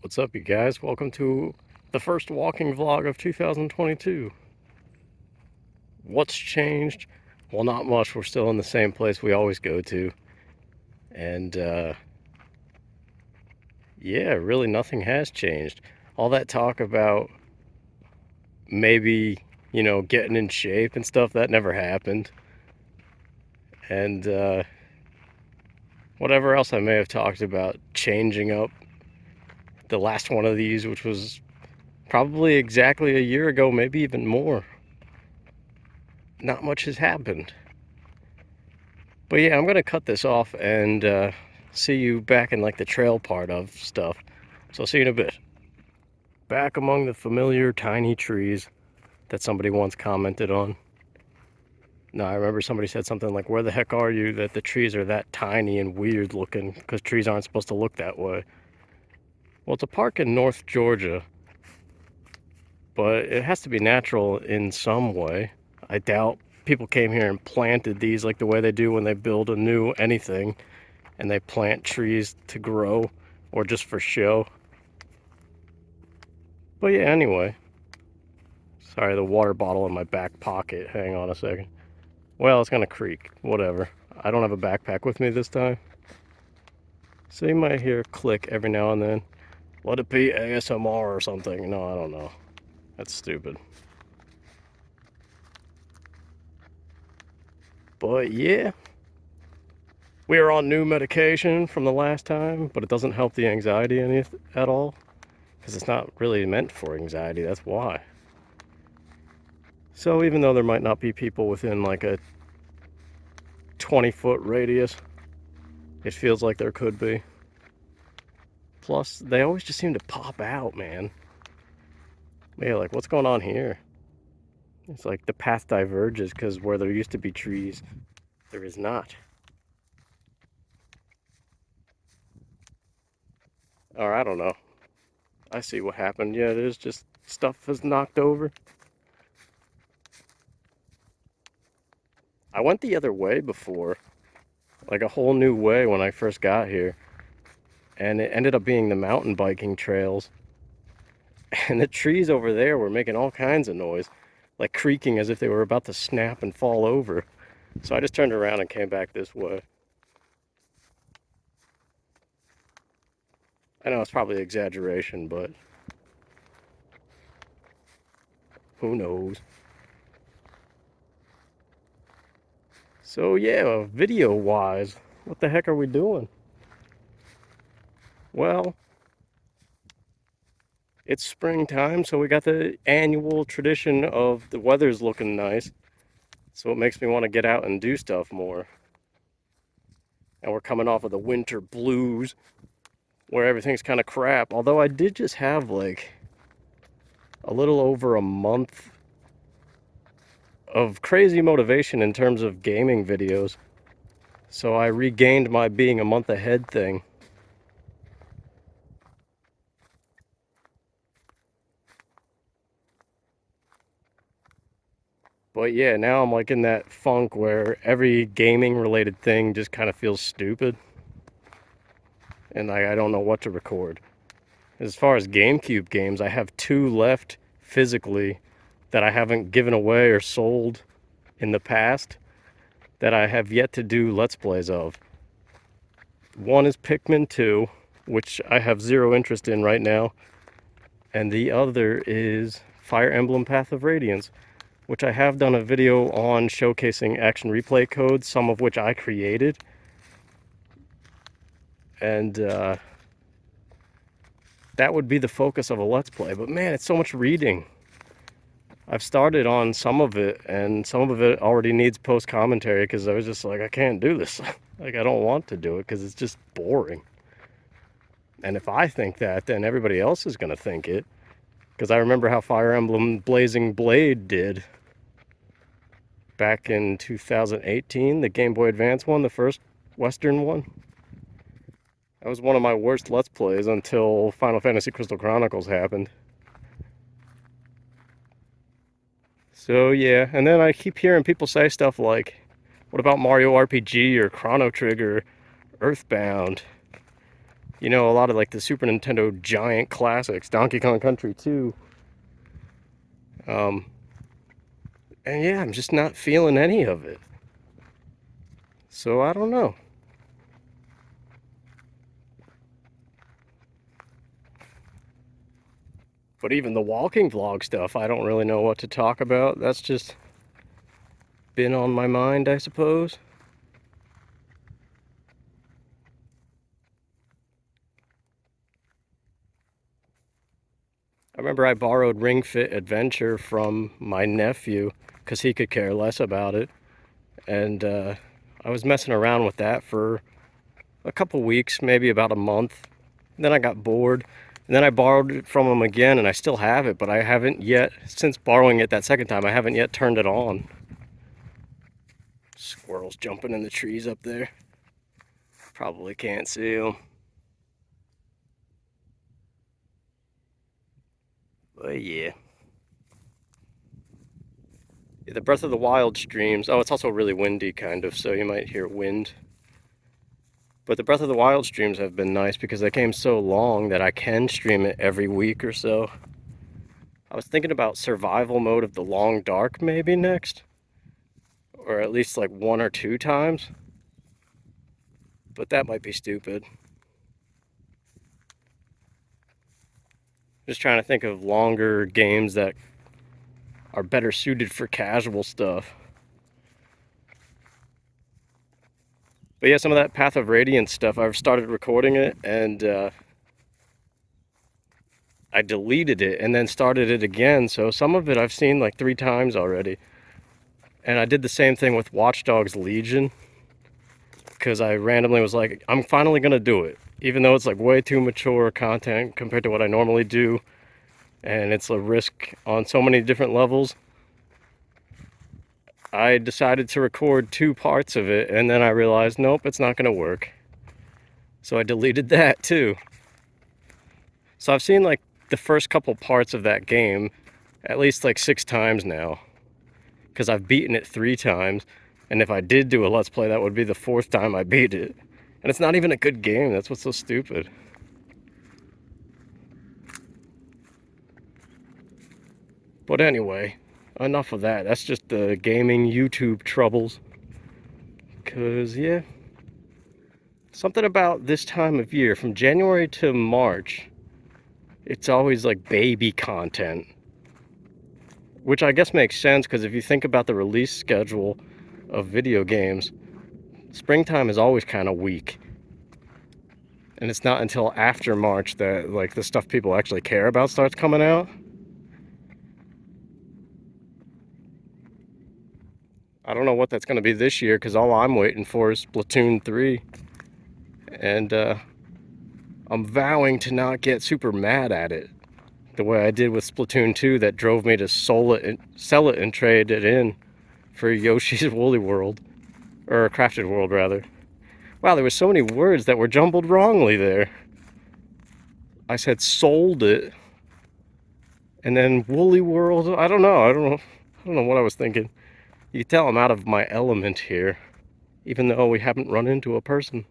What's up, you guys? Welcome to the first walking vlog of 2022. What's changed? Well, not much. We're still in the same place we always go to. And, yeah, really nothing has changed. All that talk about maybe, getting in shape and stuff, that never happened. And, whatever else I may have talked about changing up the last one of these, which was probably exactly a year ago, maybe even more. Not much has happened. But yeah, I'm gonna cut this off and see you back in like the trail part of stuff. So I'll see you in a bit. Back among the familiar tiny trees that somebody once commented on. No, I remember somebody said something like, "Where the heck are you that the trees are that tiny and weird looking? Because trees aren't supposed to look that way." Well, it's a park in North Georgia, but it has to be natural in some way. I doubt people came here and planted these like the way they do when they build a new anything and they plant trees to grow or just for show. But yeah, anyway. Sorry, the water bottle in my back pocket. Hang on a second. Well, it's gonna creak. Whatever. I don't have a backpack with me this time. So you might hear a click every now and then. Let it be ASMR or something. No, I don't know. That's stupid. But yeah, we are on new medication from the last time, but it doesn't help the anxiety any at all. Because it's not really meant for anxiety, that's why. So even though there might not be people within like a 20-foot radius, it feels like there could be. Plus, they always just seem to pop out, man. Yeah, like, what's going on here? It's like the path diverges because where there used to be trees, there is not. Or I don't know. I see what happened. Yeah, there's just stuff is knocked over. I went the other way before, like a whole new way when I first got here. And it ended up being the mountain biking trails. And the trees over there were making all kinds of noise, like creaking as if they were about to snap and fall over. So I just turned around and came back this way. I know it's probably exaggeration, but who knows? So yeah, video-wise, what the heck are we doing? Well, it's springtime, so we got the annual tradition of the weather's looking nice. So it makes me want to get out and do stuff more. And we're coming off of the winter blues, where everything's kind of crap. Although I did just have like a little over a month of crazy motivation in terms of gaming videos. So I regained my being a month ahead thing. But yeah, now I'm like in that funk where every gaming related thing just kind of feels stupid. And I don't know what to record. As far as GameCube games, I have 2 left physically that I haven't given away or sold in the past that I have yet to do Let's Plays of. One is Pikmin 2, which I have zero interest in right now. And the other is Fire Emblem Path of Radiance, which I have done a video on showcasing action replay codes, some of which I created. And that would be the focus of a Let's Play. But man, it's so much reading. I've started on some of it, and some of it already needs post-commentary because I was just like, I can't do this. Like, I don't want to do it because it's just boring. And if I think that, then everybody else is going to think it. Because I remember how Fire Emblem Blazing Blade did back in 2018, the Game Boy Advance one, the first Western one. That was one of my worst Let's Plays until Final Fantasy Crystal Chronicles happened. So yeah, and then I keep hearing people say stuff like, what about Mario RPG or Chrono Trigger, Earthbound? You know, a lot of like the Super Nintendo giant classics, Donkey Kong Country 2. Um, and yeah, I'm just not feeling any of it. So I don't know. But even the walking vlog stuff, I don't really know what to talk about. That's just been on my mind, I suppose. I remember I borrowed Ring Fit Adventure from my nephew because he could care less about it. And I was messing around with that for a couple weeks, maybe about a month. And then I got bored. And then I borrowed it from him again, and I still have it, but I haven't yet, since borrowing it that second time, I haven't yet turned it on. Squirrels jumping in the trees up there. Probably can't see them. But yeah. The Breath of the Wild streams. Oh, it's also really windy, kind of, so you might hear wind. But the Breath of the Wild streams have been nice because they came so long that I can stream it every week or so. I was thinking about survival mode of the Long Dark maybe next. Or at least like 1 or 2 times. But that might be stupid. Just trying to think of longer games that are better suited for casual stuff. But yeah, some of that Path of Radiance stuff, I've started recording it and I deleted it and then started it again. So some of it I've seen like 3 times already. And I did the same thing with Watch Dogs Legion because I randomly was like, I'm finally going to do it. Even though it's like way too mature content compared to what I normally do. And it's a risk on so many different levels. I decided to record 2 parts of it, and then I realized, nope, it's not going to work. So I deleted that too. So I've seen like the first couple parts of that game at least like 6 times now, because I've beaten it 3 times. And if I did do a Let's Play, that would be the 4th time I beat it. And it's not even a good game. That's what's so stupid. But anyway, enough of that. That's just the gaming YouTube troubles. Because, yeah, something about this time of year, from January to March, it's always like baby content. Which I guess makes sense, because if you think about the release schedule of video games, springtime is always kind of weak. And it's not until after March that like the stuff people actually care about starts coming out. I don't know what that's going to be this year, because all I'm waiting for is Splatoon 3. And I'm vowing to not get super mad at it the way I did with Splatoon 2 that drove me to sell it and trade it in for Yoshi's Woolly World. Or Crafted World, rather. Wow, there were so many words that were jumbled wrongly there. I said sold it, and then Woolly World. I don't know. I don't know what I was thinking. You can tell I'm out of my element here, even though we haven't run into a person.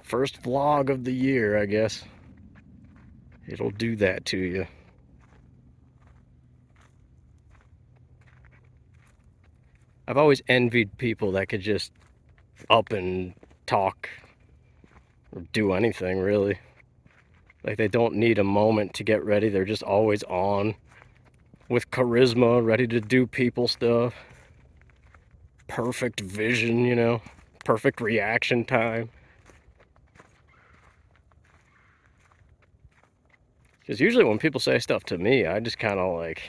First vlog of the year, I guess. It'll do that to you. I've always envied people that could just up and talk or do anything, really. Like, they don't need a moment to get ready. They're just always on with charisma, ready to do people stuff. Perfect vision, you know, perfect reaction time. Because usually when people say stuff to me, I just kind of like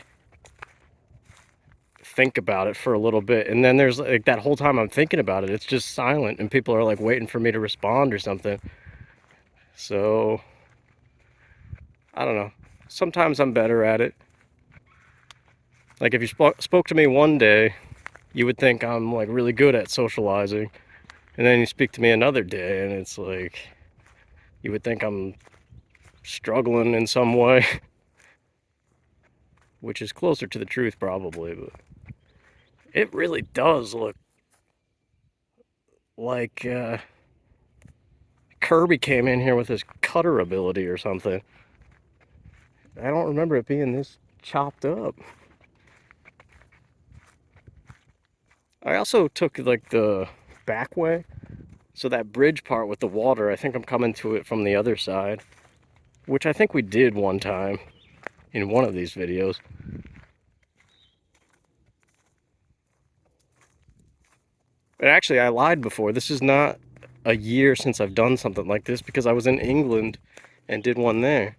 think about it for a little bit. And then there's like that whole time I'm thinking about it, it's just silent and people are like waiting for me to respond or something. So, I don't know. Sometimes I'm better at it. Like if you spoke to me one day, you would think I'm like really good at socializing. And then you speak to me another day and it's like, you would think I'm struggling in some way. Which is closer to the truth probably, but it really does look like Kirby came in here with his cutter ability or something. I don't remember it being this chopped up. I also took like the back way, so that bridge part with the water, I think I'm coming to it from the other side, which I think we did one time in one of these videos. But actually, I lied before. This is not a year since I've done something like this because I was in England and did one there.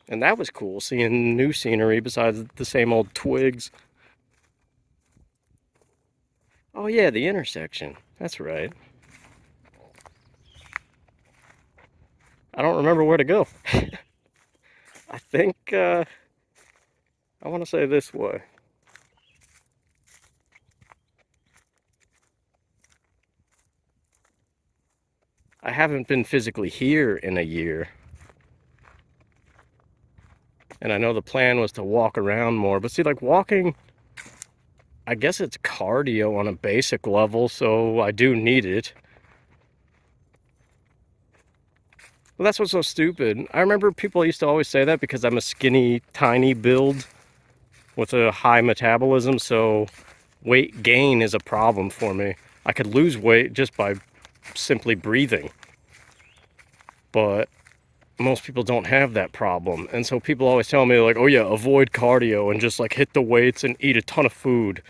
And that was cool, seeing new scenery besides the same old twigs. Oh yeah, the intersection. That's right. I don't remember where to go. I think I want to say this way. I haven't been physically here in a year. And I know the plan was to walk around more, but see, like walking, I guess it's cardio on a basic level, so I do need it. Well, that's what's so stupid. I remember people used to always say that because I'm a skinny, tiny build with a high metabolism, so weight gain is a problem for me. I could lose weight just by simply breathing, but most people don't have that problem. And so people always tell me like, oh yeah, avoid cardio and just like hit the weights and eat a ton of food.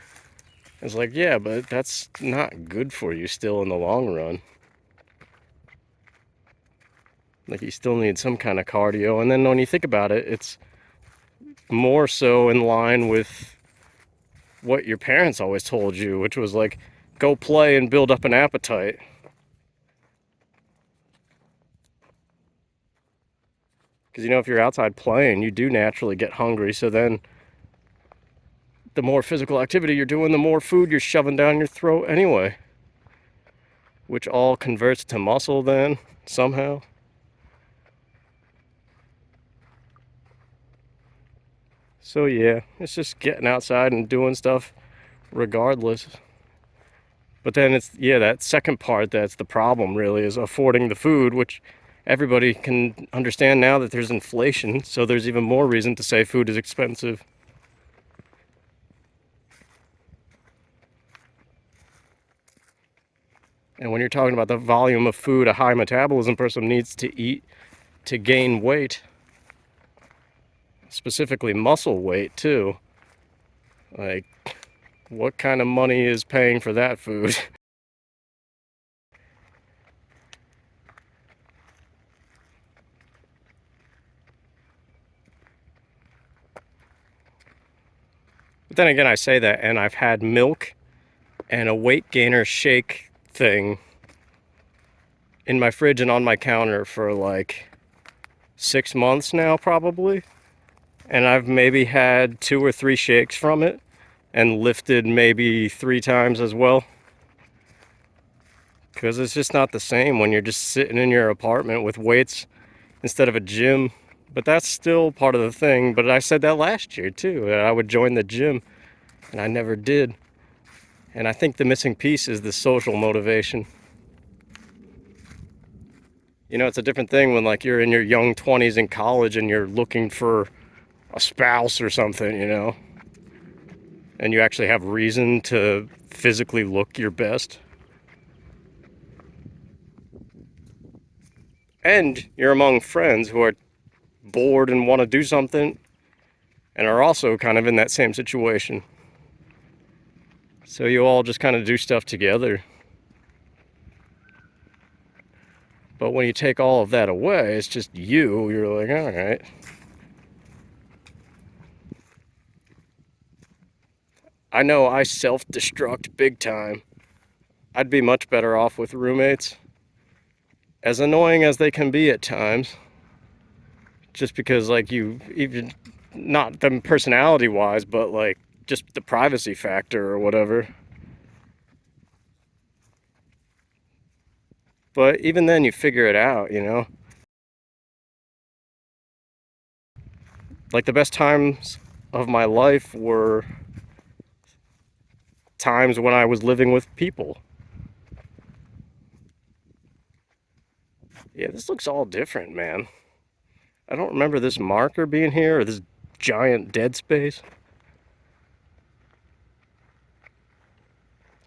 It's like, yeah, but that's not good for you still in the long run. Like you still need some kind of cardio. And then when you think about it, it's more so in line with what your parents always told you, which was like, go play and build up an appetite. Because you know, if you're outside playing, you do naturally get hungry. So then the more physical activity you're doing, the more food you're shoving down your throat anyway, which all converts to muscle then somehow. So yeah, it's just getting outside and doing stuff regardless. But then it's, yeah, that second part that's the problem really, is affording the food, which everybody can understand now that there's inflation, so there's even more reason to say food is expensive. And when you're talking about the volume of food a high metabolism person needs to eat to gain weight, specifically muscle weight too, like what kind of money is paying for that food? But then again, I say that and I've had milk and a weight gainer shake thing in my fridge and on my counter for like 6 months now probably, and I've maybe had 2 or 3 shakes from it and lifted maybe 3 times as well, because it's just not the same when you're just sitting in your apartment with weights instead of a gym. But that's still part of the thing. But I said that last year too, that I would join the gym, and I never did. And I think the missing piece is the social motivation. You know, it's a different thing when like you're in your young 20s in college and you're looking for a spouse or something, you know, and you actually have reason to physically look your best. And you're among friends who are bored and want to do something and are also kind of in that same situation. So you all just kind of do stuff together. But when you take all of that away, it's just you. You're like, all right. I know I self-destruct big time. I'd be much better off with roommates, as annoying as they can be at times. Just because, like, you even not them personality-wise, but like just the privacy factor or whatever. But even then, you figure it out, you know. Like the best times of my life were times when I was living with people. Yeah, this looks all different, man. I don't remember this marker being here or this giant dead space.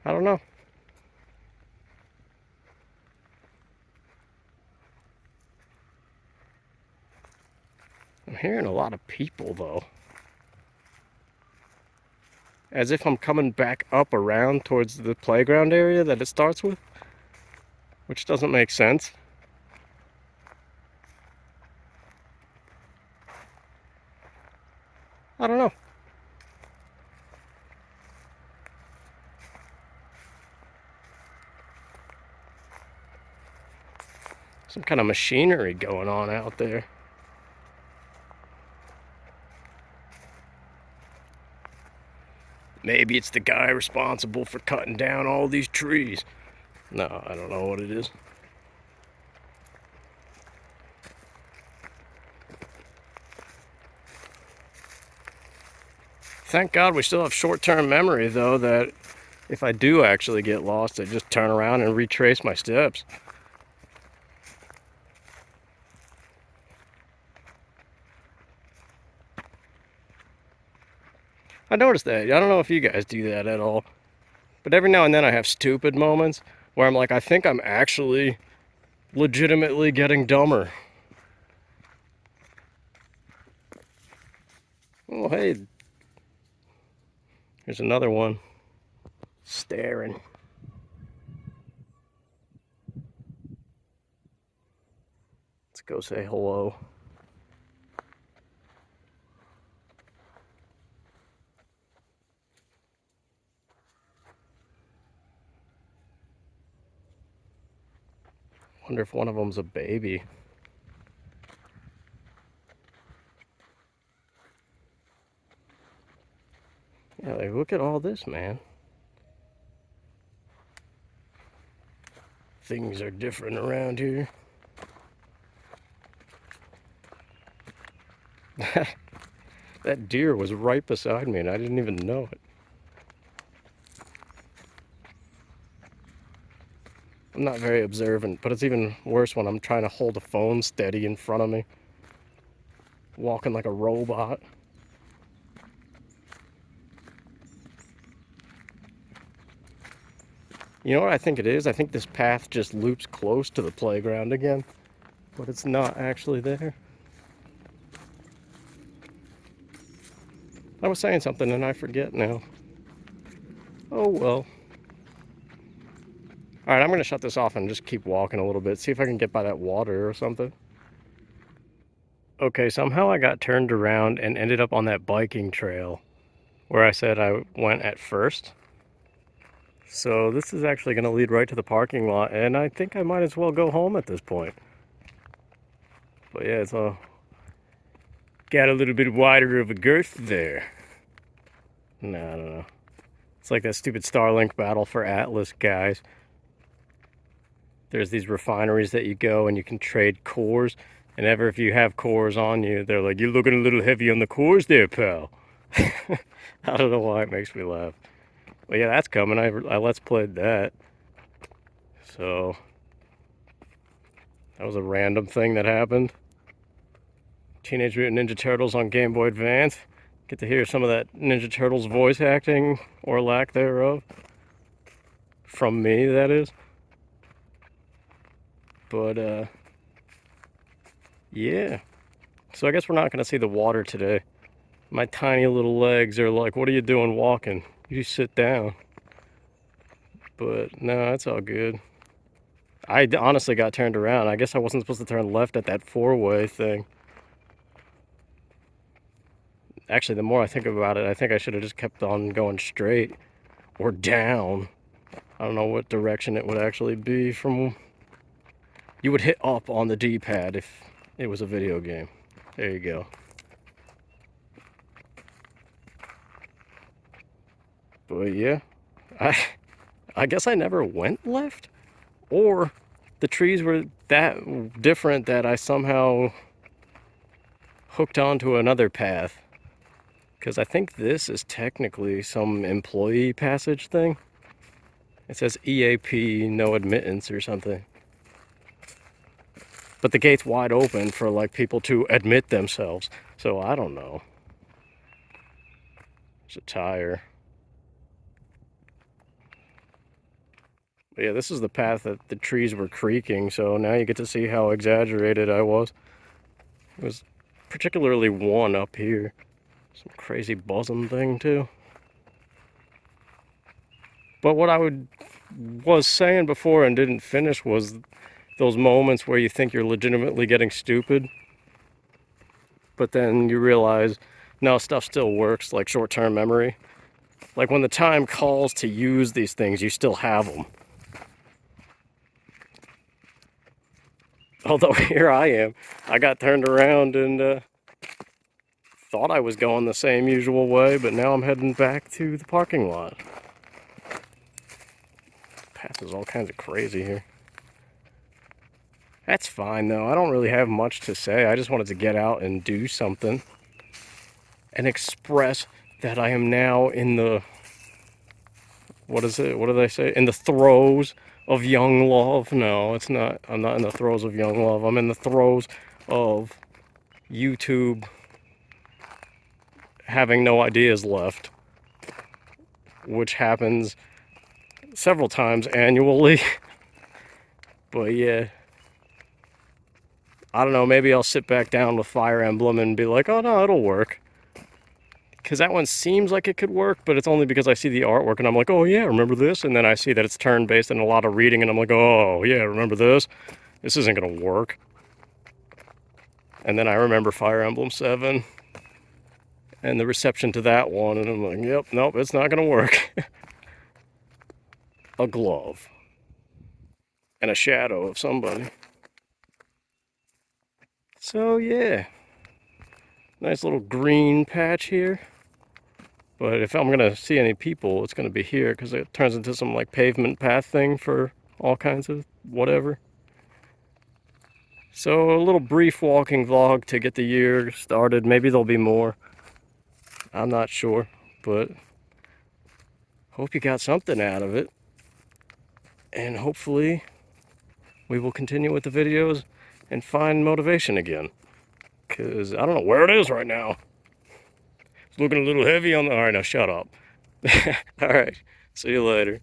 I don't know. I'm hearing a lot of people, though. As if I'm coming back up around towards the playground area that it starts with, which doesn't make sense. I don't know. Some kind of machinery going on out there. Maybe it's the guy responsible for cutting down all these trees. No, I don't know what it is. Thank God we still have short-term memory, though, that if I do actually get lost, I just turn around and retrace my steps. I noticed that. I don't know if you guys do that at all, but every now and then I have stupid moments where I'm like, I think I'm actually legitimately getting dumber. Oh, hey, here's another one staring. Let's go say hello. Wonder if one of them's a baby. Yeah, like, look at all this, man. Things are different around here. That deer was right beside me and I didn't even know it. I'm not very observant, but it's even worse when I'm trying to hold a phone steady in front of me, walking like a robot. You know what I think it is? I think this path just loops close to the playground again, but it's not actually there. I was saying something and I forget now. Oh well. Alright, I'm gonna shut this off and just keep walking a little bit, see if I can get by that water or something. Okay, somehow I got turned around and ended up on that biking trail where I said I went at first. So this is actually going to lead right to the parking lot, and I think I might as well go home at this point. But yeah, it's all got a little bit wider of a girth there. No, I don't know. It's like that stupid Starlink battle for Atlas, guys. There's these refineries that you go and you can trade cores, and ever if you have cores on you, they're like, "You're looking a little heavy on the cores there, pal." I don't know why it makes me laugh. But yeah, that's coming. I let's played that. So that was a random thing that happened. Teenage Mutant Ninja Turtles on Game Boy Advance. Get to hear some of that Ninja Turtles voice acting, or lack thereof. From me, that is. But, yeah. So I guess we're not going to see the water today. My tiny little legs are like, what are you doing walking? You sit down. But, no, that's all good. I honestly got turned around. I guess I wasn't supposed to turn left at that four-way thing. Actually, the more I think about it, I think I should have just kept on going straight. Or down. I don't know what direction it would actually be from. You would hit up on the D-pad if it was a video game. There you go. But yeah, I guess I never went left, or the trees were that different that I somehow hooked onto another path. Because I think this is technically some employee passage thing. It says EAP, no admittance or something. But the gate's wide open for like people to admit themselves. So I don't know. There's a tire. But yeah, this is the path that the trees were creaking, so now you get to see how exaggerated I was. It was particularly one up here. Some crazy buzzing thing too. But what was saying before and didn't finish was those moments where you think you're legitimately getting stupid, but then you realize, no, stuff still works, like short-term memory. Like when the time calls to use these things, you still have them. Although here I am, I got turned around and thought I was going the same usual way, but now I'm heading back to the parking lot. The path is all kinds of crazy here. That's fine though, I don't really have much to say. I just wanted to get out and do something and express that I am now in the, what is it? What do they say? In the throes of young love. No, it's not. I'm not in the throes of young love. I'm in the throes of YouTube having no ideas left, which happens several times annually. But yeah, I don't know. Maybe I'll sit back down with Fire Emblem and be like, oh no, it'll work. Because that one seems like it could work, but it's only because I see the artwork and I'm like, oh yeah, remember this? And then I see that it's turn-based and a lot of reading and I'm like, oh yeah, remember this? This isn't going to work. And then I remember Fire Emblem 7 and the reception to that one, and I'm like, yep, nope, it's not going to work. A glove. And a shadow of somebody. So yeah, nice little green patch here. But if I'm gonna see any people, it's gonna be here because it turns into some like pavement path thing for all kinds of whatever. So a little brief walking vlog to get the year started. Maybe there'll be more. I'm not sure, but hope you got something out of it. And hopefully we will continue with the videos and find motivation again. Because I don't know where it is right now. It's looking a little heavy on the... All right, now shut up. All right, see you later.